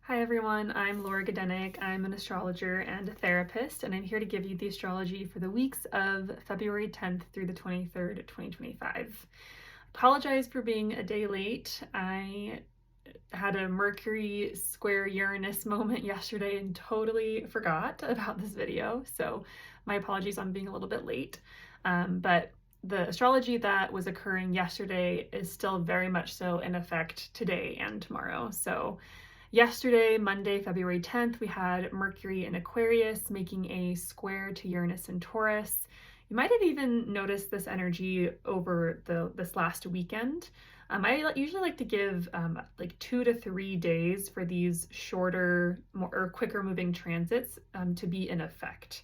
Hi everyone, I'm Laura Gadenik. I'm an astrologer and a therapist, and I'm here to give you the astrology for the weeks of February 10th through the 23rd, 2025. Apologize for being a day late. I had a Mercury square Uranus moment yesterday and totally forgot about this video, so my apologies on being a little bit late. But the astrology that was occurring yesterday is still very much so in effect today and tomorrow. So yesterday, Monday, February 10th, we had Mercury in Aquarius making a square to Uranus in Taurus. You might have even noticed this energy over this last weekend. I usually like to give like 2 to 3 days for these shorter or quicker moving transits to be in effect.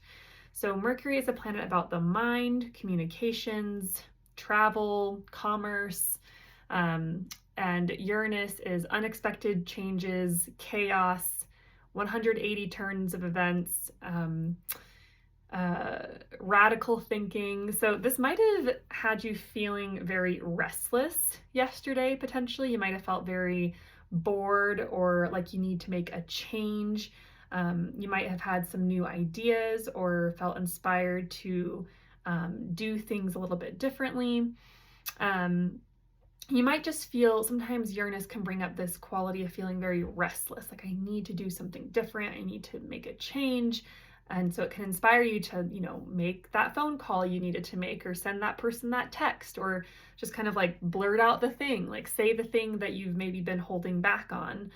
So Mercury is a planet about the mind, communications, travel, commerce, and Uranus is unexpected changes, chaos, 180 turns of events, radical thinking. So this might have had you feeling very restless yesterday, potentially. You might have felt very bored or like you need to make a change. You might have had some new ideas or felt inspired to do things a little bit differently. You might just feel sometimes Uranus can bring up this quality of feeling very restless, like I need to do something different, I need to make a change. And so it can inspire you to, make that phone call you needed to make, or send that person that text, or just kind of like blurt out the thing, like say the thing that you've maybe been holding back on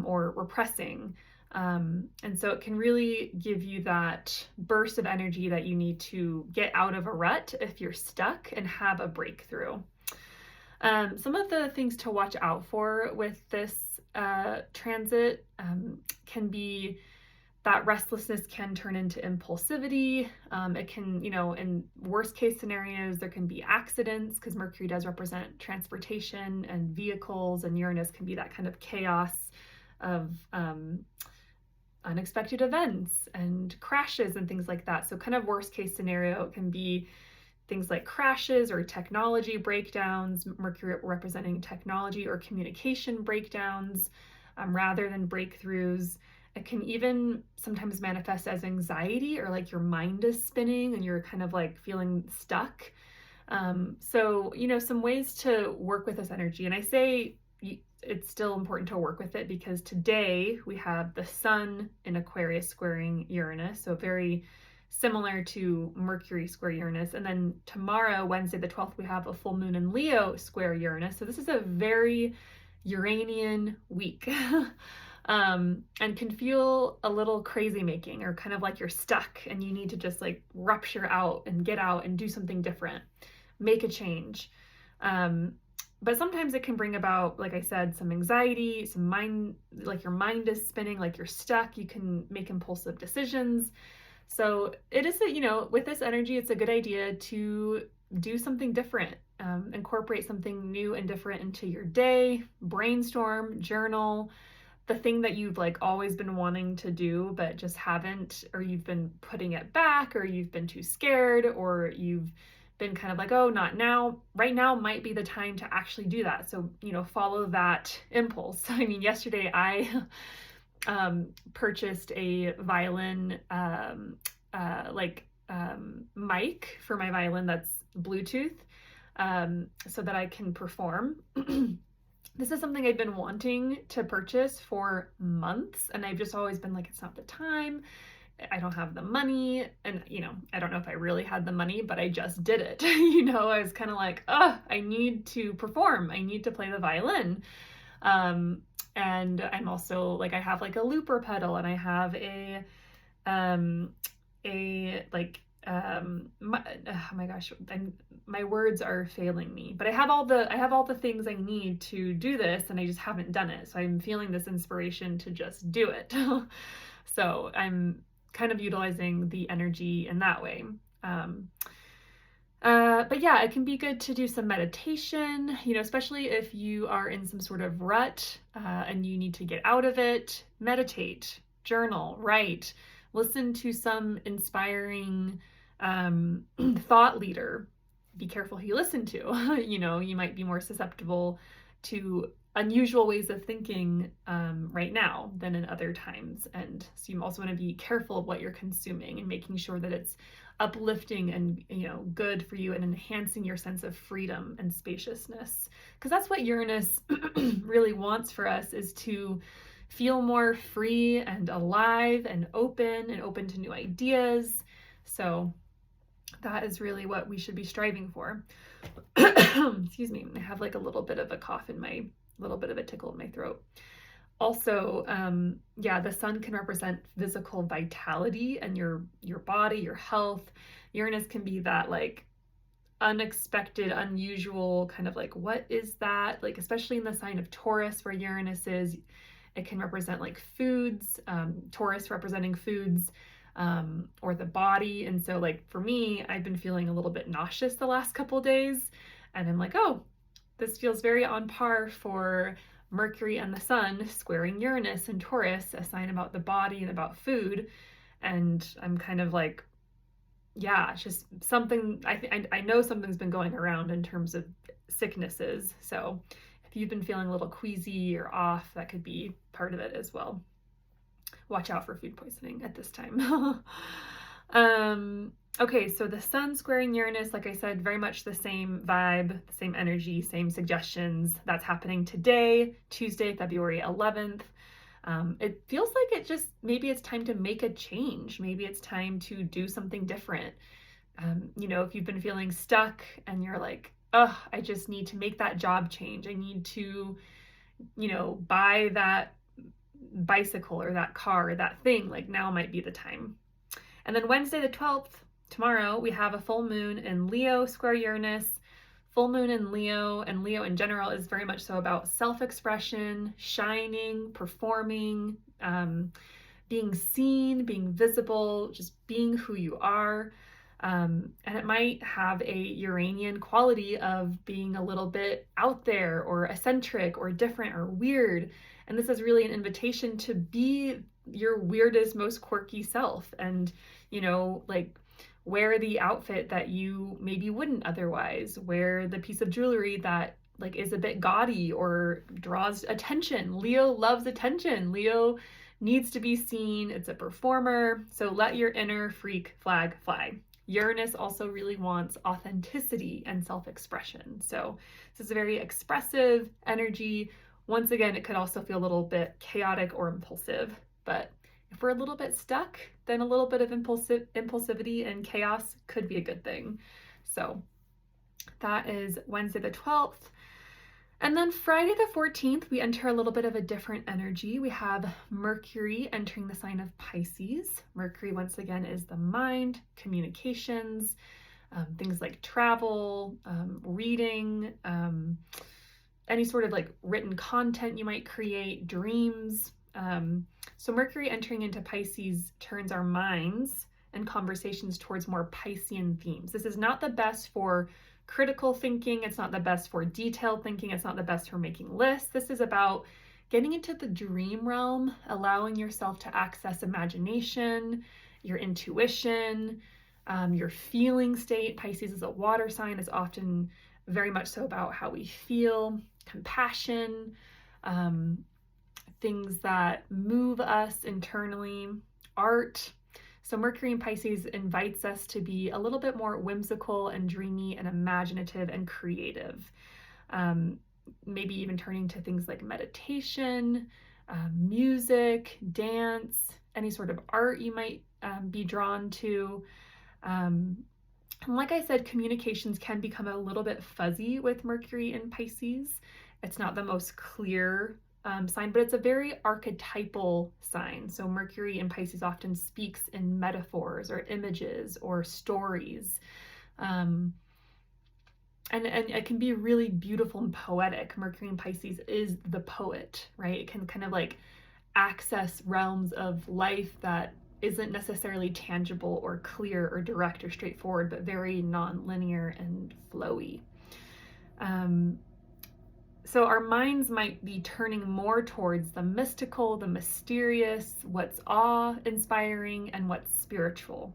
or repressing. And so it can really give you that burst of energy that you need to get out of a rut if you're stuck and have a breakthrough. Some of the things to watch out for with this transit can be that restlessness can turn into impulsivity. It can, in worst case scenarios, there can be accidents because Mercury does represent transportation and vehicles, and Uranus can be that kind of chaos of unexpected events and crashes and things like that. So kind of worst case scenario, it can be things like crashes or technology breakdowns, Mercury representing technology or communication breakdowns rather than breakthroughs. It can even sometimes manifest as anxiety or like your mind is spinning and you're kind of like feeling stuck. So, some ways to work with this energy. And I say it's still important to work with it because today we have the Sun in Aquarius squaring Uranus. So very similar to Mercury square Uranus. And then tomorrow, Wednesday the 12th, we have a full moon in Leo square Uranus. So this is a very Uranian week. And can feel a little crazy making or kind of like you're stuck and you need to just like rupture out and get out and do something different, make a change. But sometimes it can bring about, like I said, some anxiety, some mind, like your mind is spinning, like you're stuck. You can make impulsive decisions. So it is, with this energy, it's a good idea to do something different, incorporate something new and different into your day, brainstorm, journal, the thing that you've like always been wanting to do, but just haven't, or you've been putting it back, or you've been too scared, or you've been kind of like, oh, not now. Right now might be the time to actually do that. So, follow that impulse. I mean, yesterday I purchased a violin mic for my violin that's Bluetooth so that I can perform. This is something I've been wanting to purchase for months, and I've just always been like, it's not the time. I don't have the money. And, I don't know if I really had the money, but I just did it. I was kind of like, I need to perform. I need to play the violin. And I'm also like, I have like a looper pedal and I have oh my gosh, my words are failing me, but I have all the things I need to do this and I just haven't done it. So I'm feeling this inspiration to just do it. So I'm kind of utilizing the energy in that way. But yeah, it can be good to do some meditation, especially if you are in some sort of rut and you need to get out of it. Meditate, journal, write, listen to some inspiring thought leader. Be careful who you listen to. You might be more susceptible to unusual ways of thinking right now than in other times. And so you also want to be careful of what you're consuming and making sure that it's uplifting and good for you and enhancing your sense of freedom and spaciousness. Because that's what Uranus really wants for us, is to feel more free and alive and open to new ideas. So that is really what we should be striving for. Excuse me, I have like a little bit of a cough in my, little bit of a tickle in my throat. Also, the sun can represent physical vitality and your body, your health. Uranus can be that like unexpected, unusual kind of like, what is that? Like, especially in the sign of Taurus, where Uranus is, it can represent like foods, Taurus representing foods, or the body. And so like for me, I've been feeling a little bit nauseous the last couple days, and I'm like, oh, this feels very on par for Mercury and the sun squaring Uranus and Taurus, a sign about the body and about food. And I'm kind of like, yeah, it's just something, I know something's been going around in terms of sicknesses. So if you've been feeling a little queasy or off, that could be part of it as well. Watch out for food poisoning at this time. Okay, so the sun squaring Uranus, like I said, very much the same vibe, the same energy, same suggestions. That's happening today, Tuesday, February 11th. It feels like maybe it's time to make a change. Maybe it's time to do something different. If you've been feeling stuck and you're like, oh, I just need to make that job change. I need to, buy that bicycle or that car or that thing, like now might be the time. And then Wednesday the 12th, tomorrow, we have a full moon in Leo square Uranus. Full moon in Leo, and Leo in general is very much so about self-expression, shining, performing, being seen, being visible, just being who you are. And it might have a Uranian quality of being a little bit out there or eccentric or different or weird. And this is really an invitation to be your weirdest, most quirky self, and, like, wear the outfit that you maybe wouldn't otherwise, wear the piece of jewelry that like is a bit gaudy or draws attention. Leo loves attention. Leo needs to be seen. It's a performer. So let your inner freak flag fly. Uranus also really wants authenticity and self-expression. So this is a very expressive energy. Once again, it could also feel a little bit chaotic or impulsive, but if we're a little bit stuck, then a little bit of impulsivity and chaos could be a good thing. So that is Wednesday the 12th. And then Friday the 14th, we enter a little bit of a different energy. We have Mercury entering the sign of Pisces. Mercury, once again, is the mind, communications, things like travel, reading, any sort of like written content you might create, dreams. So Mercury entering into Pisces turns our minds and conversations towards more Piscean themes. This is not the best for critical thinking. It's not the best for detailed thinking. It's not the best for making lists. This is about getting into the dream realm, allowing yourself to access imagination, your intuition, your feeling state. Pisces is a water sign. It's often very much so about how we feel, compassion, things that move us internally, art. So Mercury in Pisces invites us to be a little bit more whimsical and dreamy and imaginative and creative. Maybe even turning to things like meditation, music, dance, any sort of art you might be drawn to. And like I said, communications can become a little bit fuzzy with Mercury in Pisces. It's not the most clear sign, but it's a very archetypal sign. So Mercury in Pisces often speaks in metaphors or images or stories. And it can be really beautiful and poetic. Mercury in Pisces is the poet, right? It can kind of like access realms of life that isn't necessarily tangible or clear or direct or straightforward, but very non-linear and flowy. So our minds might be turning more towards the mystical, the mysterious, what's awe-inspiring, and what's spiritual.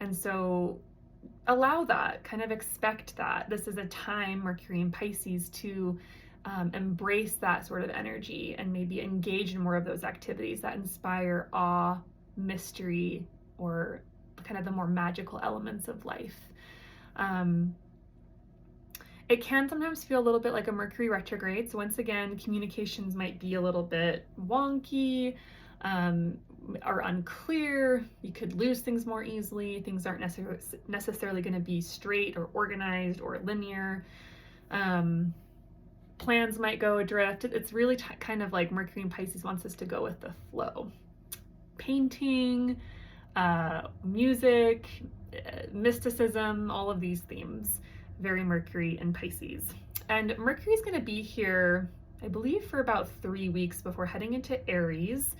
And so allow that, kind of expect that. This is a time, Mercury in Pisces, to embrace that sort of energy and maybe engage in more of those activities that inspire awe, mystery, or kind of the more magical elements of life. It can sometimes feel a little bit like a Mercury retrograde. So once again, communications might be a little bit wonky, or unclear. You could lose things more easily. Things aren't necessarily going to be straight or organized or linear. Plans might go adrift. It's really kind of like Mercury and Pisces wants us to go with the flow. Painting, music, mysticism, all of these themes, very Mercury and Pisces. And Mercury is going to be here, I believe, for about 3 weeks before heading into Aries,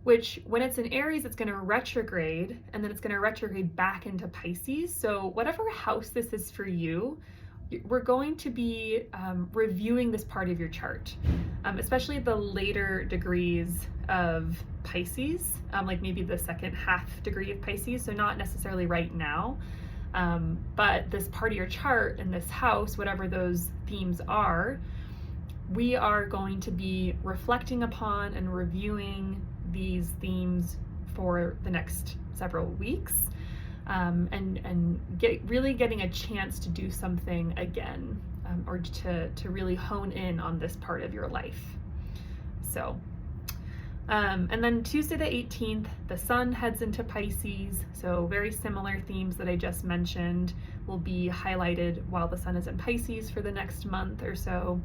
which when it's in Aries, it's going to retrograde, and then it's going to retrograde back into Pisces. So whatever house this is for you, we're going to be reviewing this part of your chart, especially the later degrees of Pisces, like maybe the second half degree of Pisces, so not necessarily right now, but this part of your chart in this house, whatever those themes are, we are going to be reflecting upon and reviewing these themes for the next several weeks. And really getting a chance to do something again, or to really hone in on this part of your life. So, and then Tuesday the 18th, the sun heads into Pisces. So very similar themes that I just mentioned will be highlighted while the sun is in Pisces for the next month or so.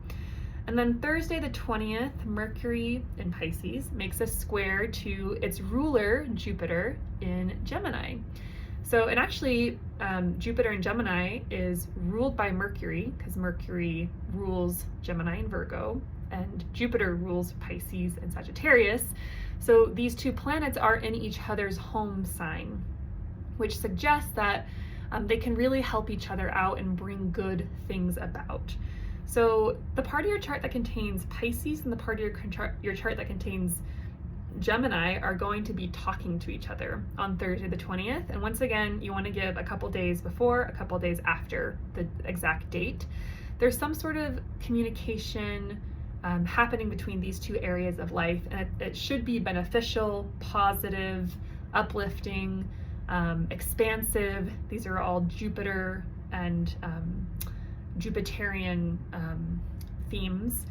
And then Thursday the 20th, Mercury in Pisces makes a square to its ruler, Jupiter, in Gemini. So, and actually, Jupiter in Gemini is ruled by Mercury, because Mercury rules Gemini and Virgo, and Jupiter rules Pisces and Sagittarius. So these two planets are in each other's home sign, which suggests that they can really help each other out and bring good things about. So the part of your chart that contains Pisces and the part of your chart that contains Gemini are going to be talking to each other on Thursday the 20th. And once again, you want to give a couple days before, a couple days after the exact date. There's some sort of communication happening between these two areas of life, and it should be beneficial, positive, uplifting, expansive. These are all Jupiter and Jupiterian themes.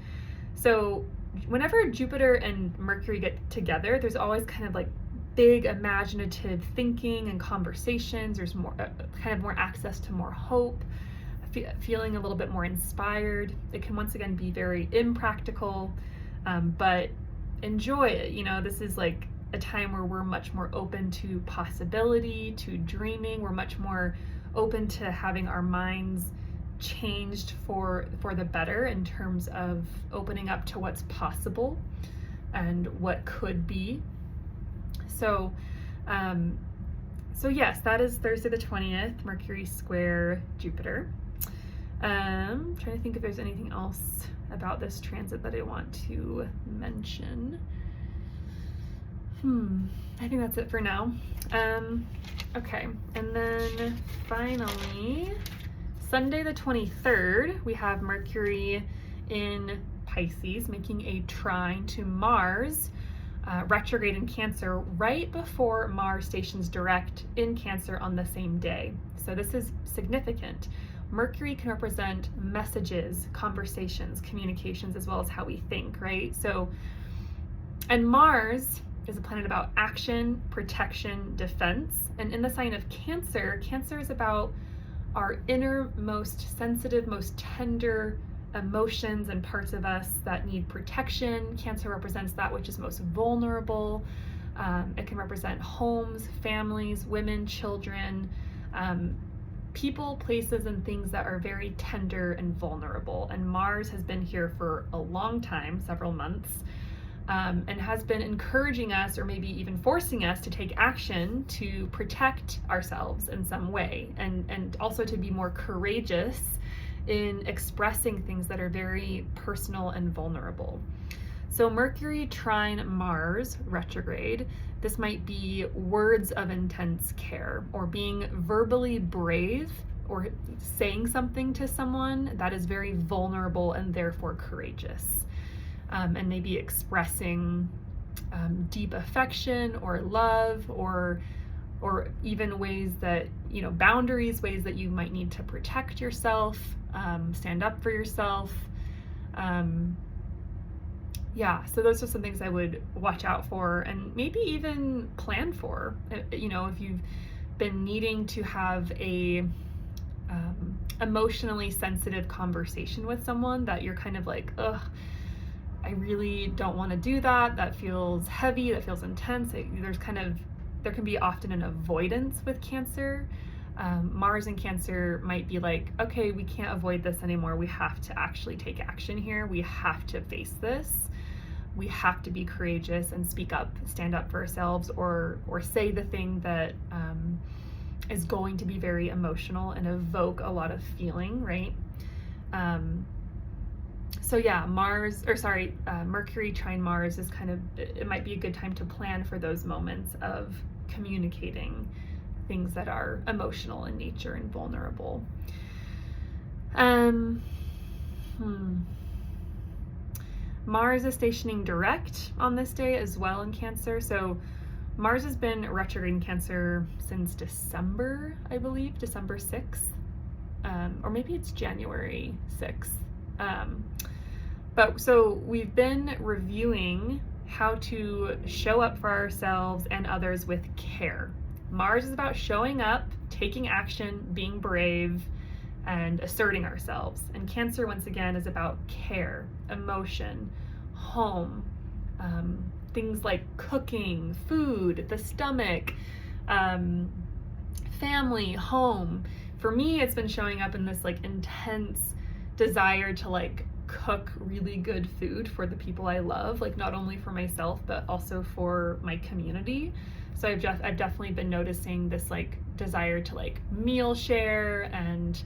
So whenever Jupiter and Mercury get together, there's always kind of like big imaginative thinking and conversations. There's more kind of more access to more hope, feeling a little bit more inspired. It can once again be very impractical, but enjoy it. You know, this is like a time where we're much more open to possibility, to dreaming. We're much more open to having our minds changed for the better in terms of opening up to what's possible and what could be. So yes, that is Thursday the 20th, Mercury square Jupiter. Trying to think if there's anything else about this transit that I want to mention. I think that's it for now. Okay, and then finally, Sunday the 23rd, we have Mercury in Pisces making a trine to Mars, retrograde in Cancer, right before Mars stations direct in Cancer on the same day. So this is significant. Mercury can represent messages, conversations, communications, as well as how we think, right? So, and Mars is a planet about action, protection, defense. And in the sign of Cancer, Cancer is about our innermost sensitive, most tender emotions and parts of us that need protection. Cancer represents that which is most vulnerable. It can represent homes, families, women, children, people, places, and things that are very tender and vulnerable. And Mars has been here for a long time, several months, and has been encouraging us, or maybe even forcing us, to take action to protect ourselves in some way, and also to be more courageous in expressing things that are very personal and vulnerable. So Mercury trine Mars retrograde, this might be words of intense care, or being verbally brave or saying something to someone that is very vulnerable and therefore courageous. And maybe expressing deep affection or love, or even ways that, boundaries, ways that you might need to protect yourself, stand up for yourself. So those are some things I would watch out for, and maybe even plan for. If you've been needing to have a emotionally sensitive conversation with someone that you're kind of like, ugh, I really don't want to do that. That feels heavy, that feels intense. There can be often an avoidance with Cancer. Mars in Cancer might be like, okay, we can't avoid this anymore. We have to actually take action here. We have to face this. We have to be courageous and speak up, stand up for ourselves, or say the thing that is going to be very emotional and evoke a lot of feeling, right? Mercury trine Mars is it might be a good time to plan for those moments of communicating things that are emotional in nature and vulnerable. Mars is stationing direct on this day as well in Cancer. So Mars has been retrograde in Cancer since December, I believe, December 6th. Or maybe it's January 6th. So we've been reviewing how to show up for ourselves and others with care. Mars is about showing up, taking action, being brave, and asserting ourselves. And Cancer, once again, is about care, emotion, home, things like cooking, food, the stomach, family, home. For me, it's been showing up in this intense desire to cook really good food for the people I love, not only for myself, but also for my community. So I've definitely been noticing this desire to meal share and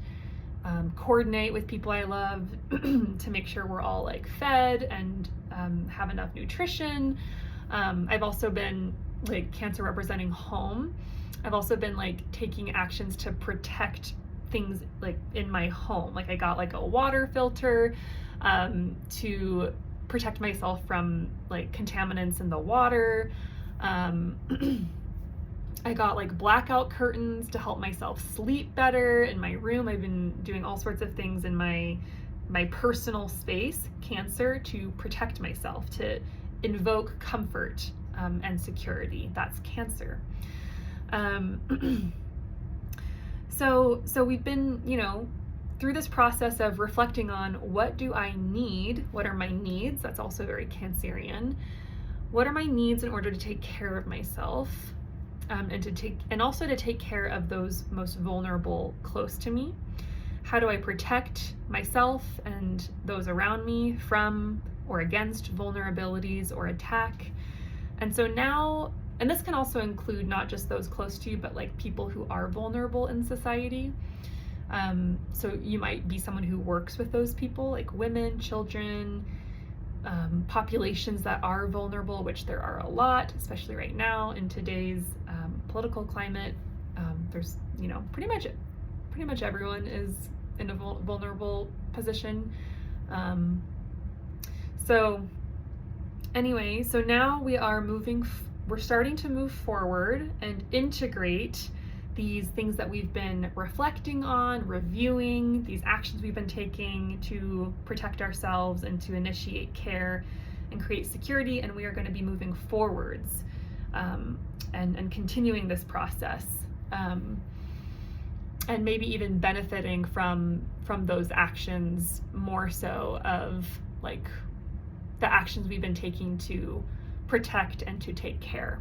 coordinate with people I love to make sure we're all fed and have enough nutrition. I've also been Cancer representing home. I've also been taking actions to protect things in my home. I got a water filter to protect myself from contaminants in the water. I got blackout curtains to help myself sleep better in my room. I've been doing all sorts of things in my personal space, Cancer, to protect myself, to invoke comfort and security. That's Cancer. So we've been, through this process of reflecting on what do I need, what are my needs, that's also very Cancerian. What are my needs in order to take care of myself, and also to take care of those most vulnerable close to me? How do I protect myself and those around me from or against vulnerabilities or attack? And so now, and this can also include not just those close to you, but people who are vulnerable in society. So you might be someone who works with those people, women, children, populations that are vulnerable, which there are a lot, especially right now in today's political climate. There's, pretty much everyone is in a vulnerable position. So now we're starting to move forward and integrate these things that we've been reflecting on, reviewing, these actions we've been taking to protect ourselves and to initiate care and create security, and we are going to be moving forwards and continuing this process, and maybe even benefiting from those actions more so of the actions we've been taking to protect and to take care.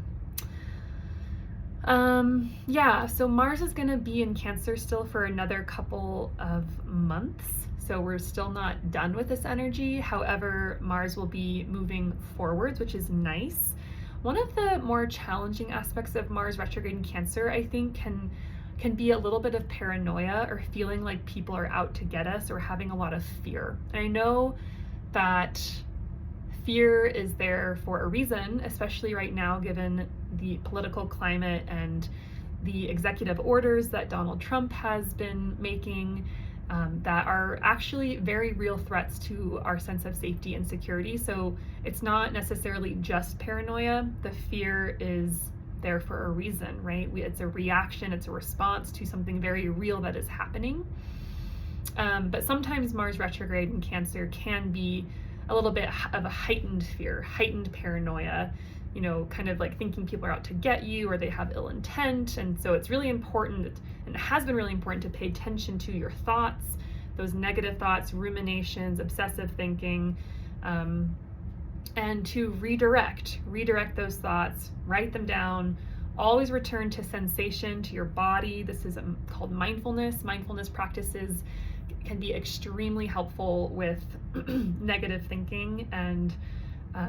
So Mars is going to be in Cancer still for another couple of months. So we're still not done with this energy. However, Mars will be moving forwards, which is nice. One of the more challenging aspects of Mars retrograde in Cancer, I think, can be a little bit of paranoia or feeling like people are out to get us or having a lot of fear. And I know that fear is there for a reason, especially right now, given the political climate and the executive orders that Donald Trump has been making that are actually very real threats to our sense of safety and security. So it's not necessarily just paranoia. The fear is there for a reason, right? It's a reaction, it's a response to something very real that is happening. But sometimes Mars retrograde in Cancer can be a little bit of a heightened fear, heightened paranoia, kind of like thinking people are out to get you or they have ill intent. And so it's really important, and it has been really important, to pay attention to your thoughts, those negative thoughts, ruminations, obsessive thinking, and to redirect those thoughts, write them down. Always return to sensation, to your body. This is called mindfulness. Mindfulness practices can be extremely helpful with negative thinking and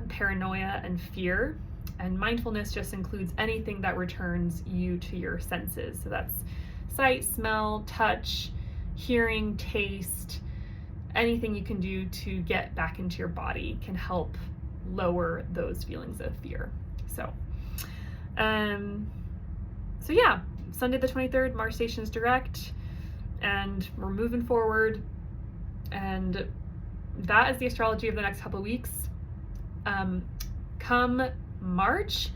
paranoia and fear. And mindfulness just includes anything that returns you to your senses. So that's sight, smell, touch, hearing, taste. Anything you can do to get back into your body can help lower those feelings of fear. So yeah, Sunday the 23rd, Mars stations direct, and we're moving forward. And that is the astrology of the next couple of weeks. Come March,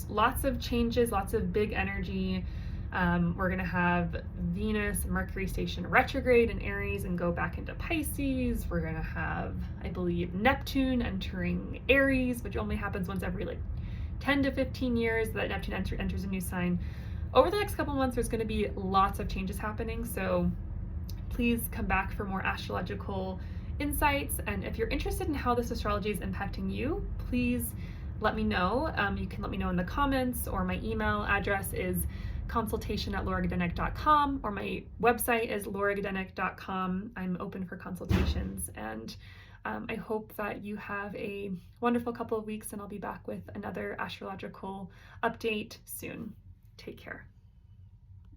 lots of changes, lots of big energy. We're going to have Venus, Mercury station retrograde in Aries and go back into Pisces. We're going to have, I believe, Neptune entering Aries, which only happens once every 10 to 15 years that Neptune enters a new sign. Over the next couple months, there's going to be lots of changes happening. So please come back for more astrological insights. And if you're interested in how this astrology is impacting you, please let me know. You can let me know in the comments, or my email address is consultation@lauragedenek.com, or my website is lauragedenek.com. I'm open for consultations, and I hope that you have a wonderful couple of weeks, and I'll be back with another astrological update soon.